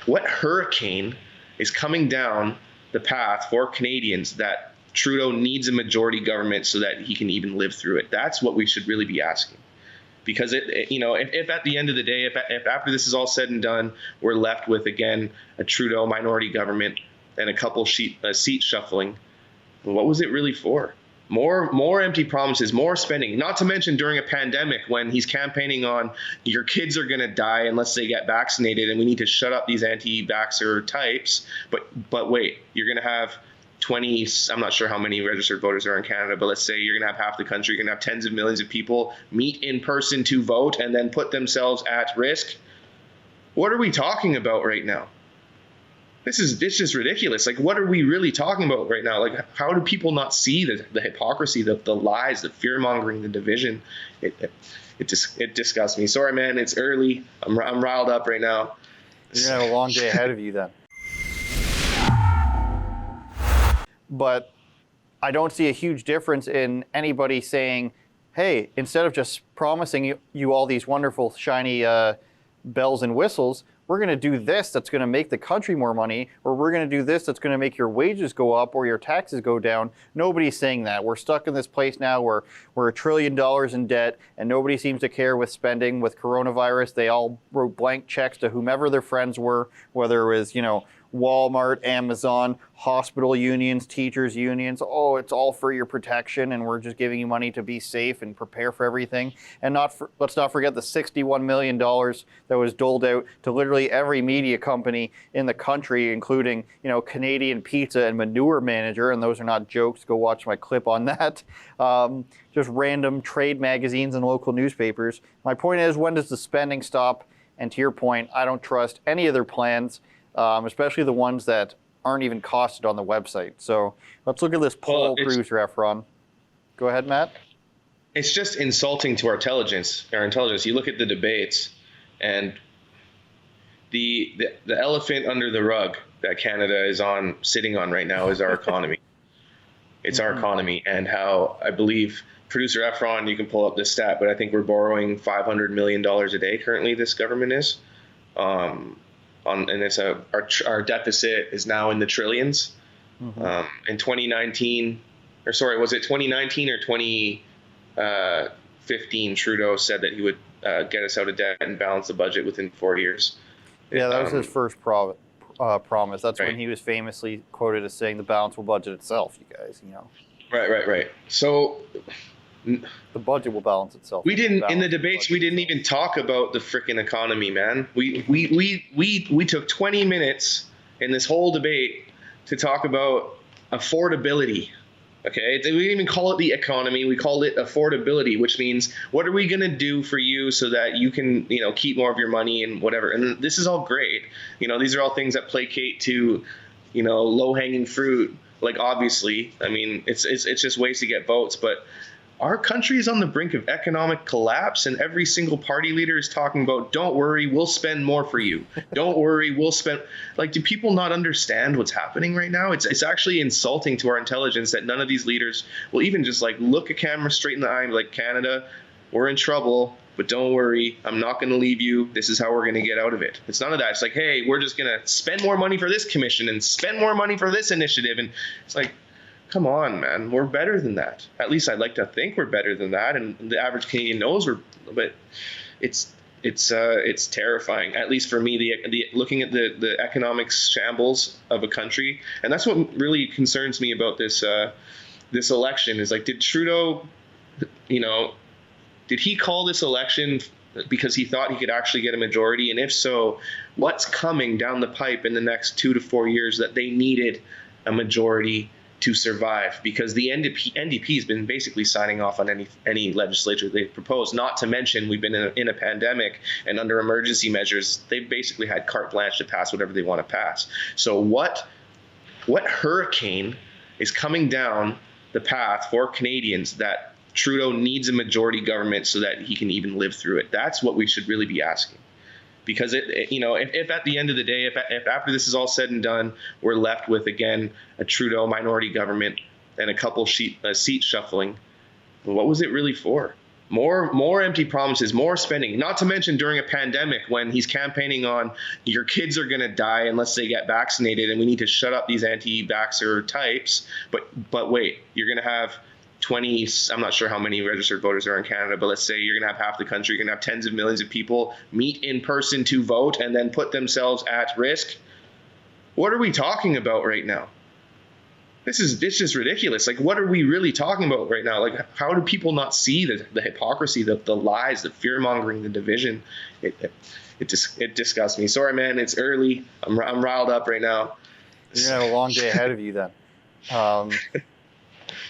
what hurricane is coming down the path for Canadians that Trudeau needs a majority government so that he can even live through it? That's what we should really be asking. Because if at the end of the day, if after this is all said and done, we're left with again a Trudeau minority government and a couple seat shuffling, what was it really for? More empty promises, more spending. Not to mention during a pandemic when he's campaigning on your kids are going to die unless they get vaccinated, and we need to shut up these anti-vaxxer types. But wait, you're going to have 20, I'm not sure how many registered voters are in Canada, but let's say you're going to have half the country, you're going to have tens of millions of people meet in person to vote and then put themselves at risk. What are we talking about right now? It's just ridiculous. Like, what are we really talking about right now? Like, how do people not see the hypocrisy, the lies, the fear mongering, the division? It disgusts me. Sorry, man. It's early. I'm riled up right now. You're gonna have a long day ahead of you then. But I don't see a huge difference in anybody saying, hey, instead of just promising you all these wonderful, shiny bells and whistles, we're going to do this that's going to make the country more money, or we're going to do this that's going to make your wages go up or your taxes go down. Nobody's saying that. We're stuck in this place now where we're $1 trillion in debt and nobody seems to care with spending. With coronavirus, they all wrote blank checks to whomever their friends were, whether it was, Walmart, Amazon, hospital unions, teachers unions. Oh, it's all for your protection, and we're just giving you money to be safe and prepare for everything. And let's not forget the $61 million that was doled out to literally every media company in the country, including Canadian Pizza and Manure Manager. And those are not jokes. Go watch my clip on that. Just random trade magazines and local newspapers. My point is, when does the spending stop? And to your point, I don't trust any of their plans. Especially the ones that aren't even costed on the website. So let's look at this poll, producer Efron. Go ahead, Matt. It's just insulting to our intelligence. You look at the debates, and the elephant under the rug that Canada is sitting on right now is our economy. It's our economy, and how I believe producer Efron, you can pull up this stat, but I think we're borrowing $500 million a day currently. This government is. And it's our deficit is now in the trillions. In 2019, or sorry, was it 2019 or 2015? Trudeau said that he would get us out of debt and balance the budget within 4 years. Yeah, that was his first promise. That's right. When he was famously quoted as saying, "The balance will budget itself." You guys, Right. So the budget will balance itself. We didn't in the debates. We didn't even talk about the frickin' economy, man. We took 20 minutes in this whole debate to talk about affordability. Okay, we didn't even call it the economy. We called it affordability, which means what are we gonna do for you so that you can keep more of your money and whatever. And this is all great. These are all things that placate to low hanging fruit. Like, obviously, I mean, it's just ways to get votes, but our country is on the brink of economic collapse, and every single party leader is talking about, don't worry, we'll spend more for you. Don't worry, we'll spend. Like, do people not understand what's happening right now? It's actually insulting to our intelligence that none of these leaders will even just look a camera straight in the eye and be like, Canada, we're in trouble, but don't worry, I'm not going to leave you. This is how we're going to get out of it. It's none of that. It's like, hey, we're just going to spend more money for this commission and spend more money for this initiative. And it's like, come on, man, we're better than that. At least I'd like to think we're better than that, and the average Canadian knows but it's terrifying. At least for me, the looking at the economic shambles of a country, and that's what really concerns me about this election. Is like, did Trudeau, did he call this election because he thought he could actually get a majority? And if so, what's coming down the pipe in the next 2 to 4 years that they needed a majority to survive? Because the NDP has been basically signing off on any legislature they've proposed. Not to mention, we've been in a pandemic, and under emergency measures, they've basically had carte blanche to pass whatever they want to pass. So what hurricane is coming down the path for Canadians that Trudeau needs a majority government so that he can even live through it? That's what we should really be asking. Because if at the end of the day, if after this is all said and done, we're left with again a Trudeau minority government and a couple seat shuffling, what was it really for? More empty promises, more spending. Not to mention during a pandemic when he's campaigning on your kids are going to die unless they get vaccinated, and we need to shut up these anti-vaxxer types. But wait, you're going to have 20. I'm not sure how many registered voters are in Canada, but let's say you're going to have half the country. You're going to have tens of millions of people meet in person to vote and then put themselves at risk. What are we talking about right now? It's just ridiculous. Like, what are we really talking about right now? Like, how do people not see the hypocrisy, the lies, the fear mongering, the division? It disgusts me. Sorry, man. It's early. I'm riled up right now. You're gonna have a long day ahead of you then.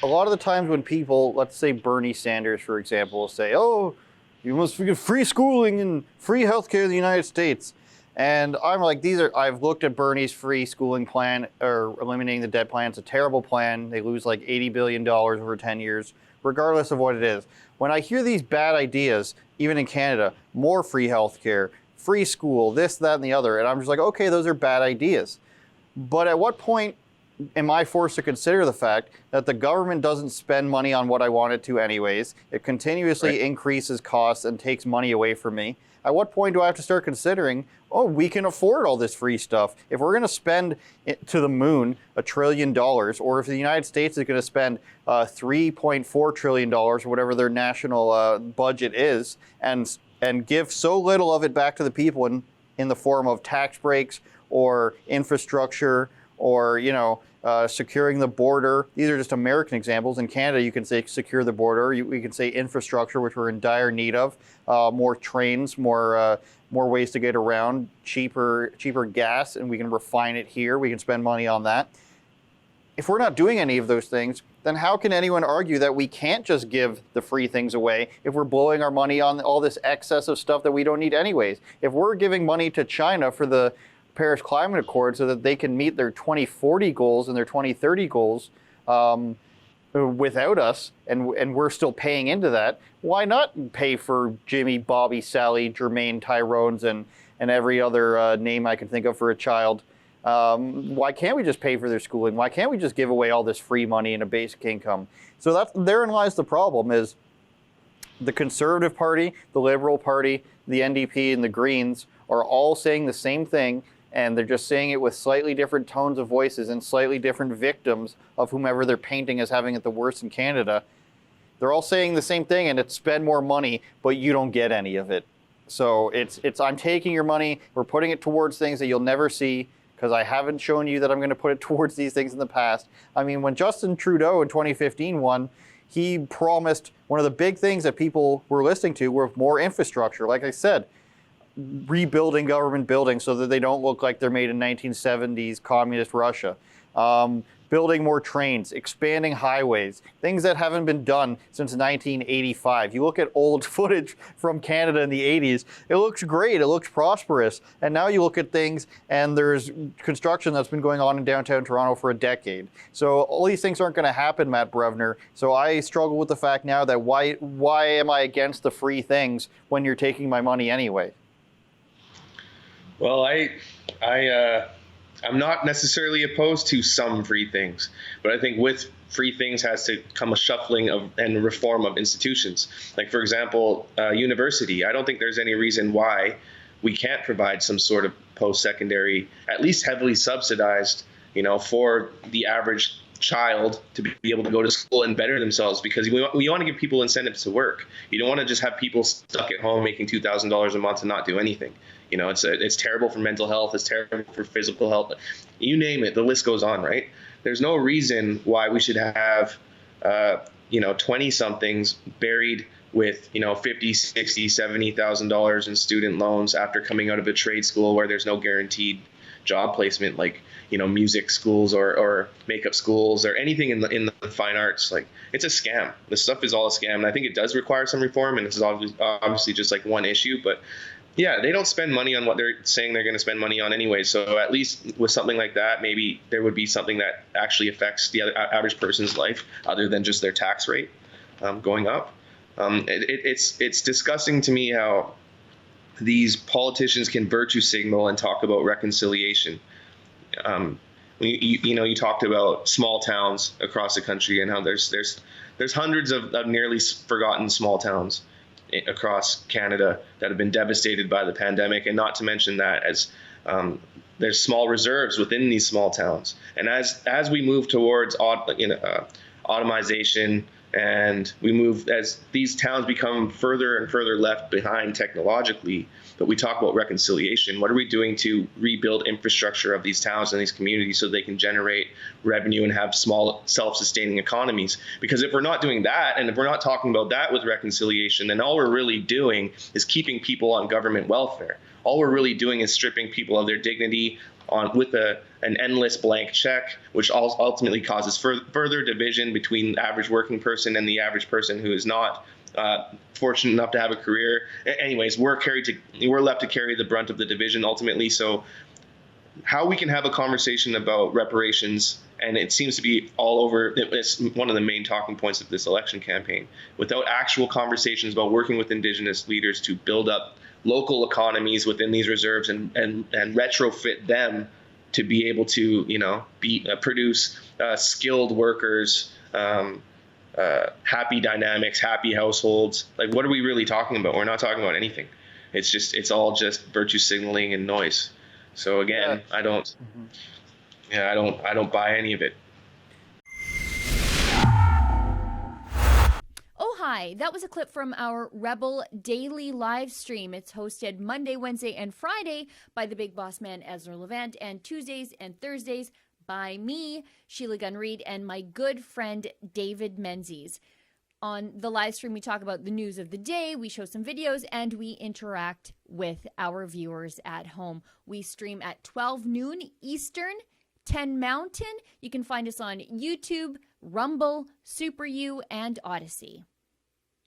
A lot of the times when people, let's say Bernie Sanders, for example, will say, "Oh, you must get free schooling and free healthcare in the United States." And I'm like, I've looked at Bernie's free schooling plan, or eliminating the debt plan. It's a terrible plan. They lose like $80 billion over 10 years, regardless of what it is. When I hear these bad ideas, even in Canada, more free healthcare, free school, this, that, and the other, and I'm just like, okay, those are bad ideas. But at what point am I forced to consider the fact that the government doesn't spend money on what I want it to anyways? It continuously increases costs and takes money away from me. At what point do I have to start considering, oh, we can afford all this free stuff? If we're going to spend it to the moon $1 trillion, or if the United States is going to spend $3.4 trillion, or whatever their national budget is, and give so little of it back to the people in the form of tax breaks or infrastructure or, securing the border. These are just American examples. In Canada, you can say secure the border. We can say infrastructure, which we're in dire need of. More trains, more ways to get around, cheaper gas, and we can refine it here. We can spend money on that. If we're not doing any of those things, then how can anyone argue that we can't just give the free things away if we're blowing our money on all this excess of stuff that we don't need anyways? If we're giving money to China for the Paris Climate Accord so that they can meet their 2040 goals and their 2030 goals without us, and we're still paying into that, why not pay for Jimmy, Bobby, Sally, Jermaine, Tyrone's, and every other name I can think of for a child? Why can't we just pay for their schooling? Why can't we just give away all this free money and a basic income? So therein lies the problem, is the Conservative Party, the Liberal Party, the NDP, and the Greens are all saying the same thing, and they're just saying it with slightly different tones of voices and slightly different victims of whomever they're painting as having it the worst in Canada. They're all saying the same thing, and it's spend more money, but you don't get any of it. So it's I'm taking your money, we're putting it towards things that you'll never see, because I haven't shown you that I'm going to put it towards these things in the past. I mean, when Justin Trudeau in 2015 won, he promised one of the big things that people were listening to were more infrastructure. Like I said, rebuilding government buildings so that they don't look like they're made in 1970s communist Russia. Building more trains, expanding highways, things that haven't been done since 1985. You look at old footage from Canada in the 80s, it looks great, it looks prosperous. And now you look at things and there's construction that's been going on in downtown Toronto for a decade. So all these things aren't going to happen, Matt Brevner. So I struggle with the fact now that why am I against the free things when you're taking my money anyway? Well, I'm not necessarily opposed to some free things, but I think with free things has to come a shuffling of and reform of institutions. Like, for example, university. I don't think there's any reason why we can't provide some sort of post-secondary, at least heavily subsidized, for the average child to be able to go to school and better themselves, because we want to give people incentives to work. You don't want to just have people stuck at home making $2,000 a month and not do anything. It's terrible for mental health. It's terrible for physical health. You name it, the list goes on, right? There's no reason why we should have, 20 somethings buried with, $50, $60, $70,000 in student loans after coming out of a trade school where there's no guaranteed job placement, like, music schools or makeup schools or anything in the fine arts. Like, it's a scam. This stuff is all a scam. And I think it does require some reform. And this is obviously just like one issue, but yeah, they don't spend money on what they're saying they're going to spend money on anyway. So at least with something like that, maybe there would be something that actually affects the average person's life other than just their tax rate going up. It's disgusting to me how these politicians can virtue signal and talk about reconciliation. You talked about small towns across the country and how there's hundreds of nearly forgotten small towns. across Canada that have been devastated by the pandemic, and not to mention that as there's small reserves within these small towns. And as we move towards automation, and we move as these towns become further and further left behind technologically, but we talk about reconciliation. What are we doing to rebuild infrastructure of these towns and these communities so they can generate revenue and have small self-sustaining economies? Because if we're not doing that, and if we're not talking about that with reconciliation, then all we're really doing is keeping people on government welfare. All we're really doing is stripping people of their dignity with an endless blank check, which ultimately causes further division between the average working person and the average person who is not fortunate enough to have a career. Anyways, we're left to carry the brunt of the division ultimately. So how we can have a conversation about reparations, and it seems to be all over, it's one of the main talking points of this election campaign, without actual conversations about working with Indigenous leaders to build up local economies within these reserves and retrofit them to be able to, produce skilled workers, happy dynamics, happy households. Like, what are we really talking about? We're not talking about anything. It's all just virtue signaling and noise. So again, I don't buy any of it. Hi, that was a clip from our Rebel Daily live stream. It's hosted Monday, Wednesday, and Friday by the big boss man, Ezra Levant, and Tuesdays and Thursdays by me, Sheila Gunn Reid, and my good friend, David Menzies. On the live stream, we talk about the news of the day, we show some videos, and we interact with our viewers at home. We stream at 12 noon Eastern, 10 Mountain. You can find us on YouTube, Rumble, Super U, and Odyssey.